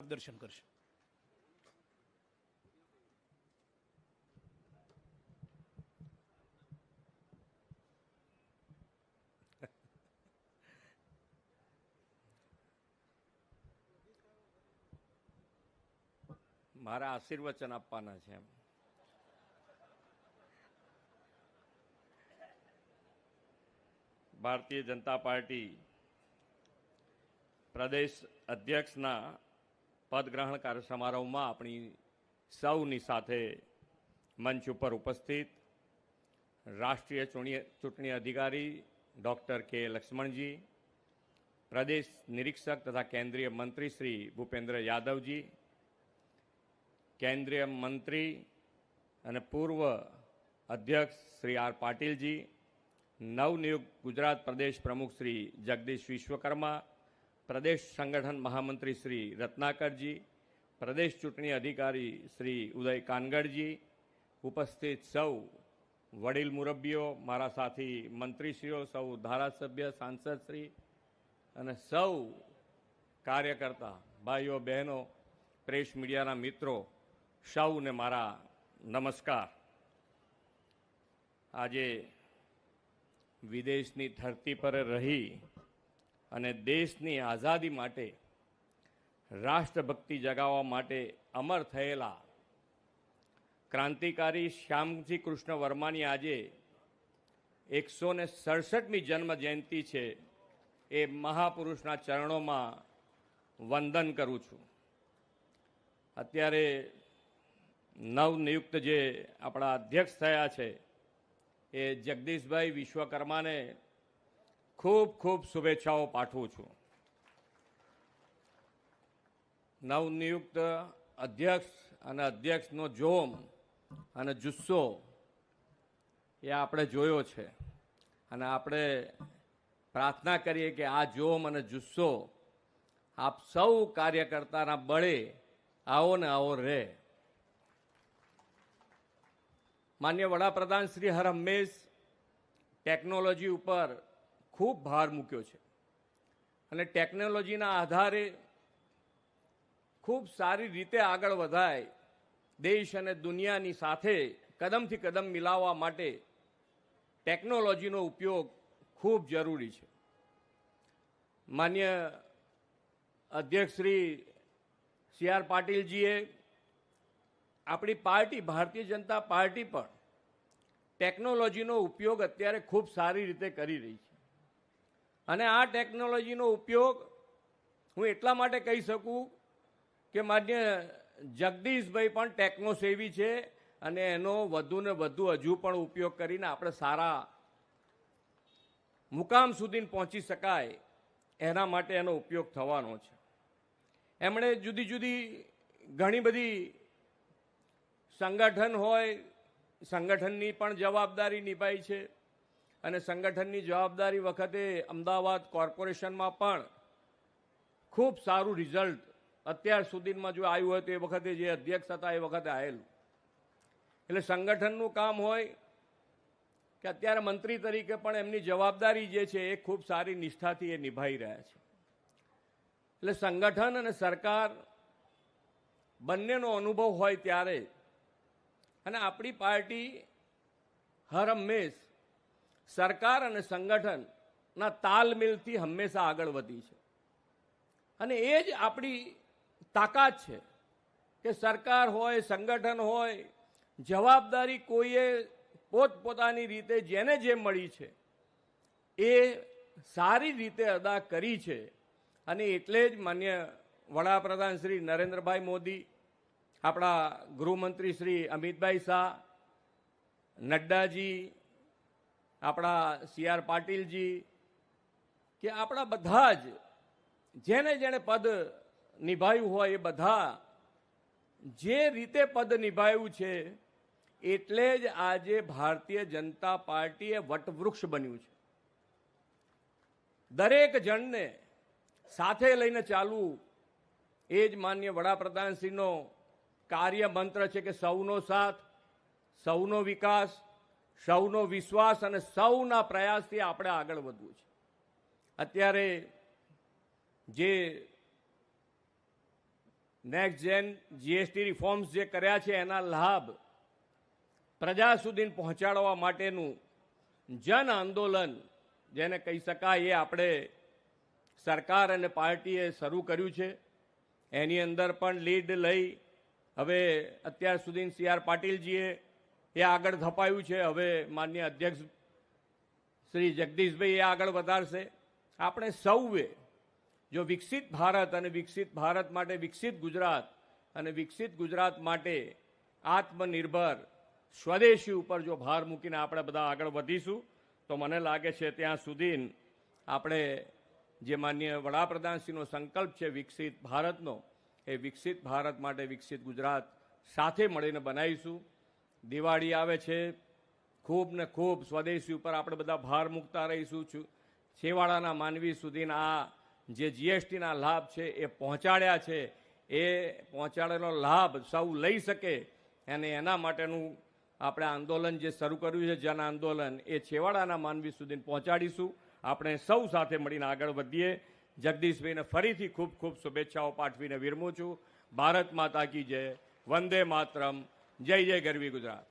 દર્શન કરશે. મારા આશીર્વચન આપવાના છે. ભારતીય જનતા પાર્ટી પ્રદેશ અધ્યક્ષના પદગ્રહણ કાર્ય સમારોહમાં આપણી સૌની સાથે મંચ ઉપર ઉપસ્થિત રાષ્ટ્રીય ચૂંટણી અધિકારી ડૉક્ટર કે લક્ષ્મણજી, પ્રદેશ નિરીક્ષક તથા કેન્દ્રીય મંત્રી શ્રી ભૂપેન્દ્ર યાદવજી, કેન્દ્રીય મંત્રી અને પૂર્વ અધ્યક્ષ શ્રી આર પાટીલજી, નવનિયુક્ત ગુજરાત પ્રદેશ પ્રમુખ શ્રી જગદીશ વિશ્વકર્મા, પ્રદેશ સંગઠન મહામંત્રી શ્રી રત્નાકરજી, પ્રદેશ ચૂંટણી અધિકારી શ્રી ઉદય કાનગડજી, ઉપસ્થિત સૌ વડીલ મુરબ્બીઓ, મારા સાથી મંત્રીશ્રીઓ, સૌ ધારાસભ્ય સાંસદશ્રી અને સૌ કાર્યકર્તા ભાઈઓ બહેનો, પ્રેસ મીડિયાના મિત્રો, સૌને મારા નમસ્કાર. આજે વિદેશની ધરતી પર રહી અને દેશની આઝાદી માટે રાષ્ટ્રભક્તિ જગાવવા માટે અમર થયેલા ક્રાંતિકારી શ્યામજી કૃષ્ણ વર્માની આજે 167મી જન્મ જયંતિ છે. એ મહાપુરુષના ચરણોમાં વંદન કરું છું. અત્યારે નવનિયુક્ત જે આપણા અધ્યક્ષ થયા છે એ જગદીશભાઈ વિશ્વકર્માને ખૂબ ખૂબ શુભેચ્છાઓ પાઠવું છું. નવનિયુક્ત અધ્યક્ષ અને અધ્યક્ષનો જોમ અને જુસ્સો એ આપણે જોયો છે અને આપણે પ્રાર્થના કરીએ કે આ જોમ અને જુસ્સો આપ સૌ કાર્યકર્તાના બળે આવો ને આવો રહે. માન્ય વડાપ્રધાન શ્રી હર હંમેશ ટેકનોલોજી ઉપર ખૂબ ભાર મૂક્યો છે અને ટેકનોલોજીના આધારે ખૂબ સારી રીતે આગળ વધાય, દેશ અને દુનિયાની સાથે કદમથી કદમ મિલાવવા માટે ટેકનોલોજીનો ઉપયોગ ખૂબ જરૂરી છે. માન્ય અધ્યક્ષ શ્રી સી આર પાટીલજીએ આપણી પાર્ટી ભારતીય જનતા પાર્ટી પણ ટેકનોલોજીનો ઉપયોગ અત્યારે ખૂબ સારી રીતે કરી રહી છે અને આ ટેકનોલોજીનો ઉપયોગ હું એટલા માટે કહી શકું કે માન્ય જગદીશભાઈ પણ ટેકનોસેવી છે અને એનો વધુ ને વધુ હજુ પણ ઉપયોગ કરીને આપણે સારા મુકામ સુધી પહોંચી શકાય એના માટે એનો ઉપયોગ થવાનો છે. એમણે જુદી જુદી ઘણી બધી સંગઠન હોય, સંગઠનની પણ જવાબદારી નિભાઈ છે અને સંગઠનની જવાબદારી વખતે અમદાવાદ કોર્પોરેશનમાં પણ ખૂબ સારું રિઝલ્ટ અત્યાર સુધીમાં જો આવ્યું હોય તો એ વખતે જે અધ્યક્ષ હતા એ વખતે આવેલું. એટલે સંગઠનનું કામ હોય કે અત્યારે મંત્રી તરીકે પણ એમની જવાબદારી જે છે એ ખૂબ સારી નિષ્ઠાથી એ નિભાવી રહ્યા છે. એટલે સંગઠન અને સરકાર બંનેનો અનુભવ હોય ત્યારે અને આપણી પાર્ટી હર હંમેશ સરકાર અને સંગઠનના તાલમેલથી હંમેશા આગળ વધી છે અને એ જ આપણી તાકાત છે કે સરકાર હોય, સંગઠન હોય, જવાબદારી કોઈએ પોતપોતાની રીતે જેને જે મળી છે એ સારી રીતે અદા કરી છે. અને એટલે જ માન્ય વડાપ્રધાન શ્રી નરેન્દ્રભાઈ મોદી, આપણા ગૃહમંત્રી શ્રી અમિતભાઈ શાહ, નડ્ડાજી, આપણા સી આર પાટીલજી કે આપણા બધા જ જેને જેણે પદ નિભાવ્યું હોય એ બધા જે રીતે પદ નિભાવ્યું છે એટલે જ આજે ભારતીય જનતા પાર્ટી એ વટવૃક્ષ બન્યું છે. દરેક જણને સાથે લઈને ચાલવું એ જ માન્ય વડાપ્રધાનશ્રીનો કાર્ય મંત્ર છે કે સૌનો સાથ, સૌનો વિકાસ, સૌનો વિશ્વાસ અને સૌના પ્રયાસથી આપણે આગળ વધવું છે. અત્યારે જે નેક્સ્ટ જેન જીએસટી રિફોર્મ્સ જે કર્યા છે એના લાભ પ્રજા સુધી પહોંચાડવા માટેનું જન આંદોલન જેને કહી શકાય એ આપણે સરકાર અને પાર્ટીએ શરૂ કર્યું છે. એની અંદર પણ લીડ લઈ હવે અત્યાર સુધી સી.આર. પાટીલજીએ એ આગળ ધપાયું છે. હવે માનનીય અધ્યક્ષ શ્રી જગદીશભાઈ એ આગળ વધારશે. આપણે સૌએ જો વિકસિત ભારત અને વિકસિત ભારત માટે વિકસિત ગુજરાત અને વિકસિત ગુજરાત માટે આત્મનિર્ભર સ્વદેશી ઉપર જો ભાર મૂકીને આપણે બધા આગળ વધીશું તો મને લાગે છે ત્યાં સુધી આપણે જે માનનીય વડાપ્રધાનશ્રીનો સંકલ્પ છે વિકસિત ભારતનો એ વિકસિત ભારત માટે વિકસિત ગુજરાત સાથે મળીને બનાવીશું. દિવાળી આવે છે, ખૂબ ને ખૂબ સ્વદેશી ઉપર આપણે બધા ભાર મૂકતા રહીશું. છેવાડાના માનવી સુધીના આ જે જીએસટીના લાભ છે એ પહોંચાડ્યા છે, એ પહોંચાડેલો લાભ સૌ લઈ શકે અને એના માટેનું આપણે આંદોલન જે શરૂ કર્યું છે જન આંદોલન એ છેવાડાના માનવી સુધી પહોંચાડીશું. આપણે સૌ સાથે મળીને આગળ વધીએ. જગદીશભાઈને ફરીથી ખૂબ ખૂબ શુભેચ્છાઓ પાઠવીને વિરમું છું. ભારત માતા કી જય, વંદે માતરમ, જય જય ગરવી ગુજરાત.